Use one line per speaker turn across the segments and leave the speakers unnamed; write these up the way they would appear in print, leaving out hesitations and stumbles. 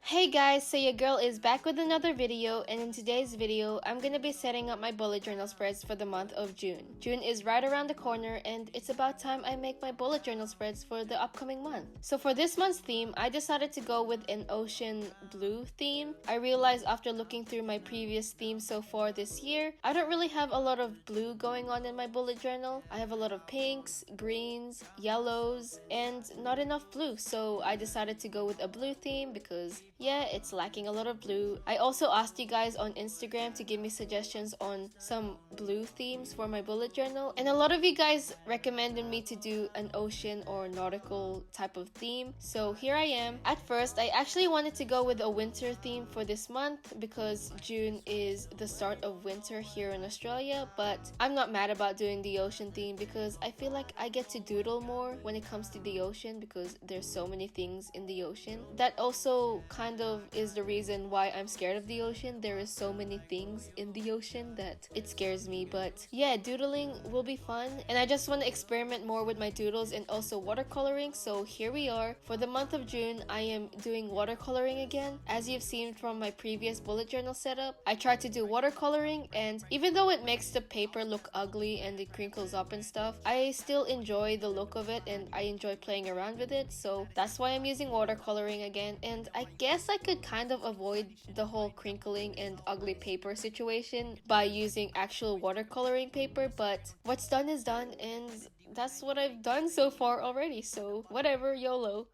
Hey guys, so your girl is back with another video, and in today's video, I'm gonna be setting up my bullet journal spreads for the month of June. June is right around the corner, and it's about time I make my bullet journal spreads for the upcoming month. So for this month's theme, I decided to go with an ocean blue theme. I realized after looking through my previous themes so far this year, I don't really have a lot of blue going on in my bullet journal. I have a lot of pinks, greens, yellows, and not enough blue, so I decided to go with a blue theme because yeah, it's lacking a lot of blue. I also asked you guys on Instagram to give me suggestions on some blue themes for my bullet journal, and a lot of you guys recommended me to do an ocean or nautical type of theme, so here I am. At first, I actually wanted to go with a winter theme for this month because June is the start of winter here in Australia, but I'm not mad about doing the ocean theme because I feel like I get to doodle more when it comes to the ocean because there's so many things in the ocean. That also kind of is the reason why I'm scared of the ocean. There is so many things in the ocean that it scares me, but yeah, doodling will be fun, and I just want to experiment more with my doodles and also watercoloring. So here we are. For the month of June, I am doing watercoloring again. As you've seen from my previous bullet journal setup, I tried to do watercoloring, and even though it makes the paper look ugly and it crinkles up and stuff, I still enjoy the look of it and I enjoy playing around with it, so that's why I'm using watercoloring again. And I guess I could kind of avoid the whole crinkling and ugly paper situation by using actual watercoloring paper, but what's done is done, and that's what I've done so far already, so whatever, YOLO.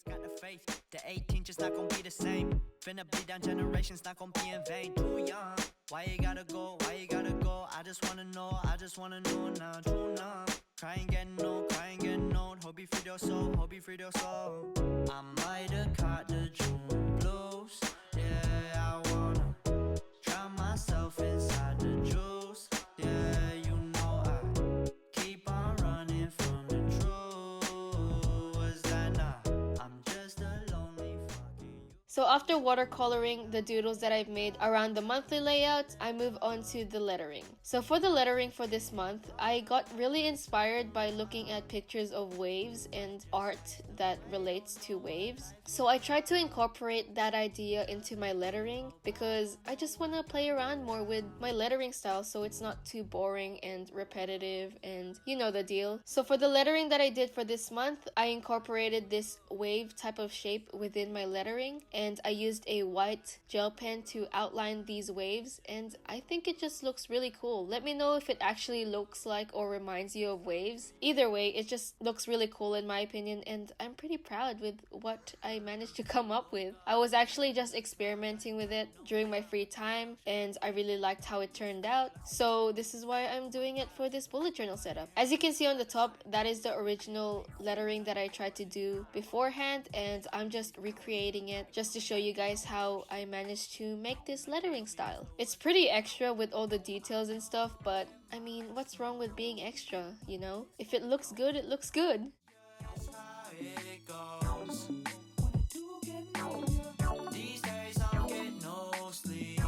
Got the faith, the 18 just not gonna be the same. Finna bleed down generations, not gonna be in vain. Too young, why you gotta go, why you gotta go? I just wanna know now. True now, cry and get no, ⴅᴏɪᴜsō. I might have caught the June blues. Yeah, I wanna drown myself inside the juice. Yeah, you know I keep on running from the truth. Was that not? I'm just a lonely fucking you.
So after watercoloring the doodles that I've made around the monthly layout, I move on to the lettering. So for the lettering for this month, I got really inspired by looking at pictures of waves and art that relates to waves. So I tried to incorporate that idea into my lettering because I just want to play around more with my lettering style so it's not too boring and repetitive, and you know the deal. So for the lettering that I did for this month, I incorporated this wave type of shape within my lettering, and I used a white gel pen to outline these waves, and I think it just looks really cool. Let me know if it actually looks like or reminds you of waves. Either way, it just looks really cool in my opinion, and I'm pretty proud with what I managed to come up with. I was actually just experimenting with it during my free time, and I really liked how it turned out, so this is why I'm doing it for this bullet journal setup. As you can see on the top, that is the original lettering that I tried to do beforehand, and I'm just recreating it just to show you guys how I managed to make this lettering style. It's pretty extra with all the details and stuff, but I mean, what's wrong with being extra, you know? If it looks good, it looks good.
That's how it goes. These days I'm getting no sleep.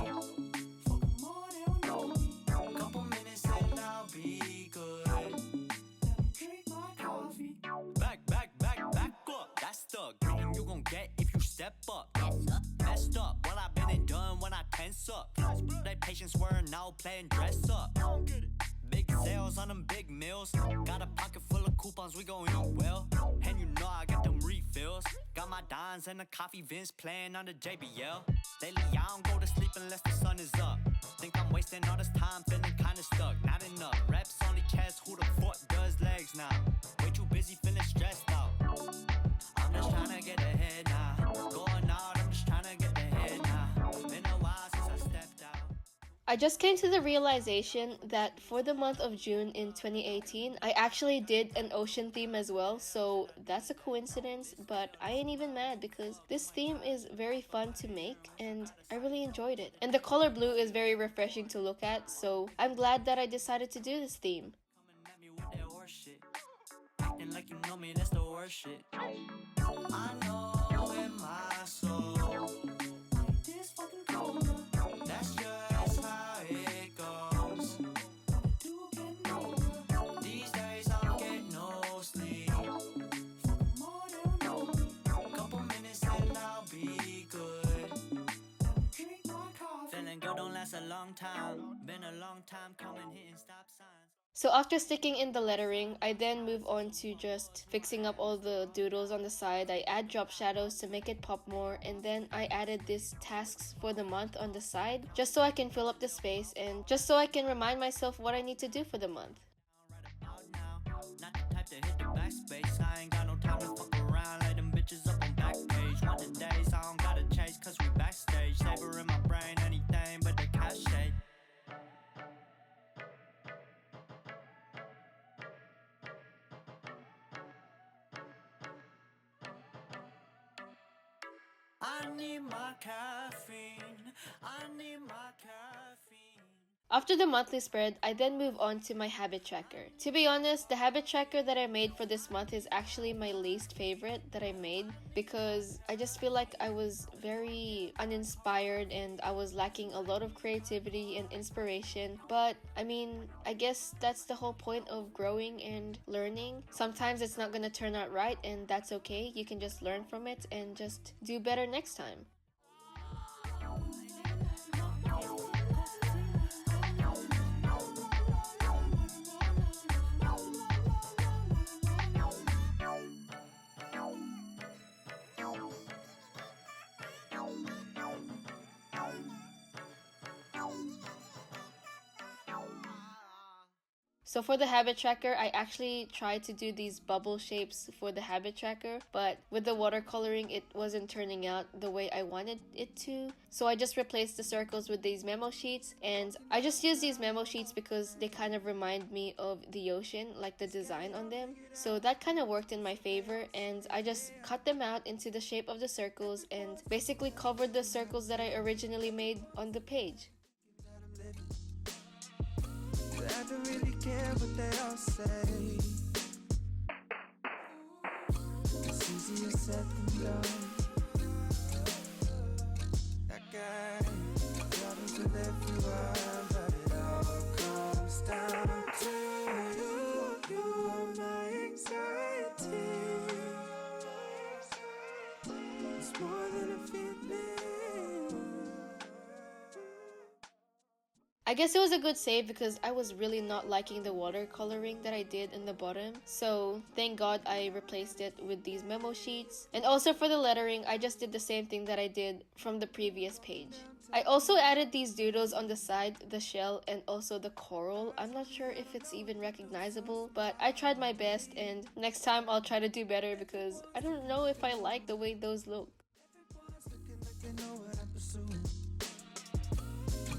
Couple minutes and I'll be good. Drink my coffee. Back up. That's the game you gon' get if you step up. Messed up, what I've been and done when I tense up. That patience were now playing dress up. Big sales on them big meals. Got a pocket full of coupons, we gon' eat well. And you know I got them refills. Got my dimes and the coffee Vince playing on the JBL. Lately I don't go to sleep unless the sun is up. Think I'm wasting all this time feeling kinda stuck. Not enough reps on the chest, who the fuck does legs now? Way too busy feeling stressed out. I'm just tryna get ahead now. Going out, I'm just tryna get ahead now. Been a while since I stepped out.
I just came to the realization that for the month of June in 2018, I actually did an ocean theme as well, so that's a coincidence, but I ain't even mad because this theme is very fun to make and I really enjoyed it. And the color blue is very refreshing to look at, so I'm glad that I decided to do this theme.
Coming at me with that horse shit. Acting like you know me, that's the worst shit. I know in my soul, this fucking cold. That's just how it goes. Been a long time coming, hitting stop signs.
So after sticking in the lettering, I then move on to just fixing up all the doodles on the side. I add drop shadows to make it pop more, and then I added these tasks for the month on the side just so I can fill up the space and just so I can remind myself what I need to do for the month.
Not the type to hit the backspace. I ain't got no time to fuck around like them bitches up on Backpage. One of the days I don't gotta chase cause we backstage. Savor in my brain, anything but the cachet. I need my caffeine. I need my caffeine.
After the monthly spread, I then move on to my habit tracker. To be honest, the habit tracker that I made for this month is actually my least favorite that I made because I just feel like I was very uninspired and I was lacking a lot of creativity and inspiration. But I mean, I guess that's the whole point of growing and learning. Sometimes it's not gonna turn out right and that's okay. You can just learn from it and just do better next time. So for the habit tracker, I actually tried to do these bubble shapes for the habit tracker, but with the watercoloring, it wasn't turning out the way I wanted it to. So I just replaced the circles with these memo sheets, and I just use these memo sheets because they kind of remind me of the ocean, like the design on them. So that kind of worked in my favor, and I just cut them out into the shape of the circles and basically covered the circles that I originally made on the page.
I don't really care what they all say. It's easier said than done. That guy problems with everyone, but it all comes down to you. You are my anxiety. It's more than a feeling.
I guess it was a good save because I was really not liking the watercoloring that I did in the bottom. So thank God I replaced it with these memo sheets. And also for the lettering, I just did the same thing that I did from the previous page. I also added these doodles on the side, the shell, and also the coral. I'm not sure if it's even recognizable, but I tried my best, and next time I'll try to do better because I don't know if I like the way those look.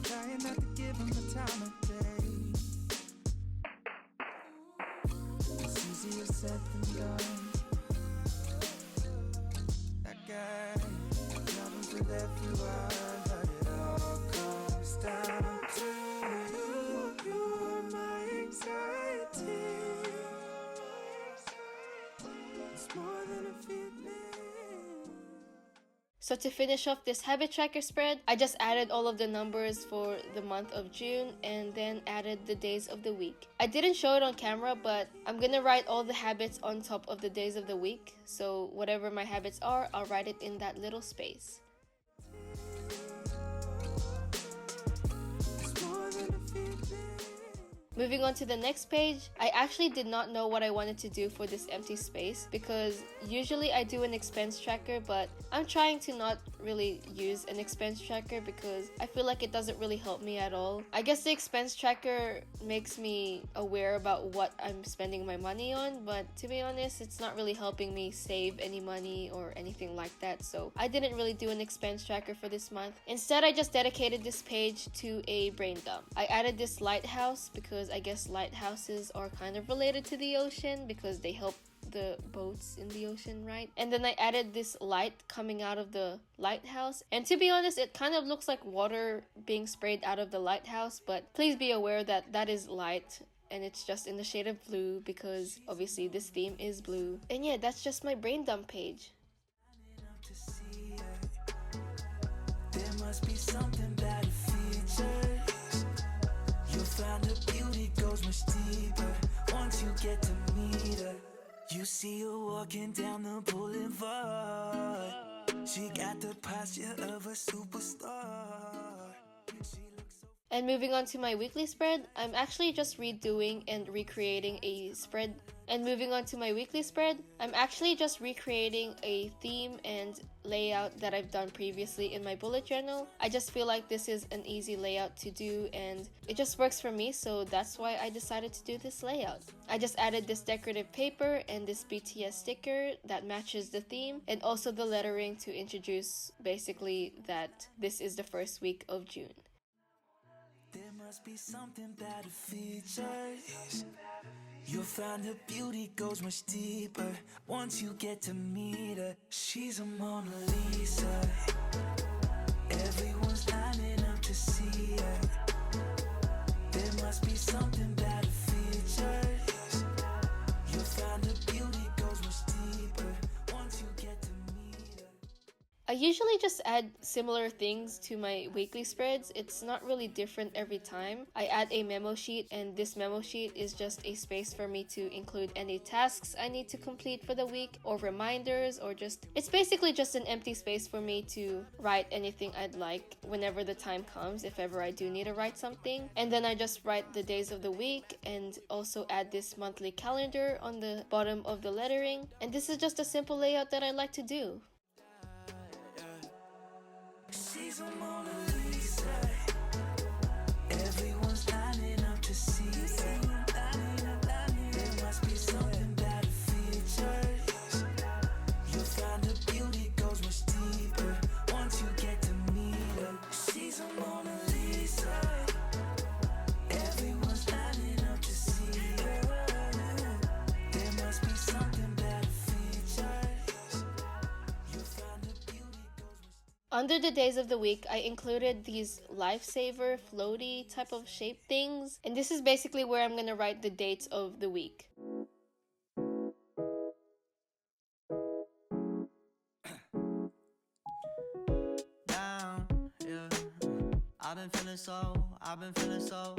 Trying not to give them the time of day. It's easier said than done. That guy problems with everyone, but it all comes down to you. You are my anxiety. It's more than a feeling.
So to finish off this habit tracker spread, I just added all of the numbers for the month of June and then added the days of the week. I didn't show it on camera, but I'm gonna write all the habits on top of the days of the week. So whatever my habits are, I'll write it in that little space. Moving on to the next page, I actually did not know what I wanted to do for this empty space because usually I do an expense tracker, but I'm trying to not really use an expense tracker because I feel like it doesn't really help me at all. I guess the expense tracker makes me aware about what I'm spending my money on, but to be honest, it's not really helping me save any money or anything like that, so I didn't really do an expense tracker for this month. Instead, I just dedicated this page to a brain dump. I added this lighthouse because I guess lighthouses are kind of related to the ocean because they help the boats in the ocean, right? And then I added this light coming out of the lighthouse, and to be honest, it kind of looks like water being sprayed out of the lighthouse, but please be aware that that is light and it's just in the shade of blue because obviously this theme is blue. And yeah, that's just my brain dump page.
There must be something that it features. You'll find the beauty goes much deeper once you get to meet her. You see her walking down the boulevard. She got the posture of a superstar.
And moving on to my weekly spread, I'm actually just redoing and recreating a spread. And moving on to my weekly spread, I'm actually just recreating a theme and layout that I've done previously in my bullet journal. I just feel like this is an easy layout to do and it just works for me, so that's why I decided to do this layout. I just added this decorative paper and this BTS sticker that matches the theme, and also the lettering to introduce basically that this is the first week of June.
There must be something about her features. You'll find her beauty goes much deeper once you get to meet her. She's a Mona Lisa. Everyone's lining up to see her. There must be something about her features. You'll find her beauty goes much deeper once you get to meet her.
I usually just add similar things to my weekly spreads. It's not really different every time. I add a memo sheet, and this memo sheet is just a space for me to include any tasks I need to complete for the week, or reminders, or it's basically just an empty space for me to write anything I'd like whenever the time comes, if ever I do need to write something. And then I just write the days of the week and also add this monthly calendar on the bottom of the lettering. And this is just a simple layout that I like to do.
She's a Mona Lisa. Everyone's lining up to see her. There must be something about her features. You'll find her beauty goes much deeper once you get to meet her. She's a Mona Lisa. Everyone's lining up to see her. There must be something about her features. You'll find her beauty goes much.
Under the days of the week, I included these lifesaver floaty type of shape things, and this is basically where I'm gonna write the dates of the week.
Down, yeah. I've been feeling so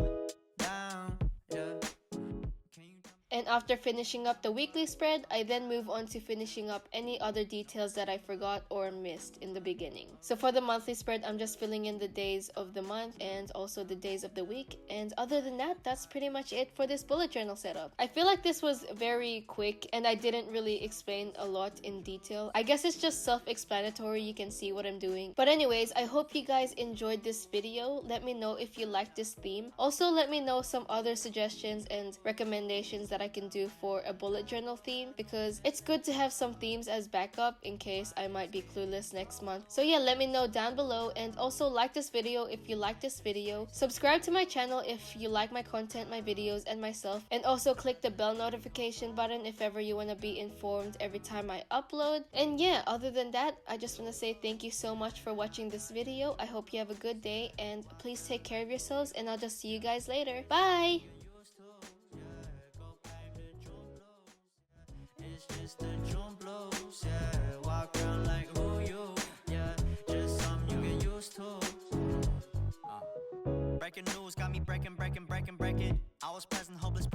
down, yeah. Can you tell me?
And after finishing up the weekly spread, I then move on to finishing up any other details that I forgot or missed in the beginning. So for the monthly spread, I'm just filling in the days of the month and also the days of the week. And other than that, that's pretty much it for this bullet journal setup. I feel like this was very quick and I didn't really explain a lot in detail. I guess it's just self-explanatory, you can see what I'm doing. But anyways, I hope you guys enjoyed this video. Let me know if you like this theme. Also, let me know some other suggestions and recommendations that I can do for a bullet journal theme, because it's good to have some themes as backup in case I might be clueless next month. So yeah, let me know down below, and also like this video if you like this video. Subscribe to my channel if you like my content, my videos, and myself, and also click the bell notification button if ever you want to be informed every time I upload. And yeah, other than that, I just want to say thank you so much for watching this video. I hope you have a good day, and please take care of yourselves, and I'll just see you guys later. Bye!
It's just the 𝐶𝏏𝏛, yeah. Walk around like who you, yeah. Just something you get used to. Breaking news got me breaking. I was present, hopeless.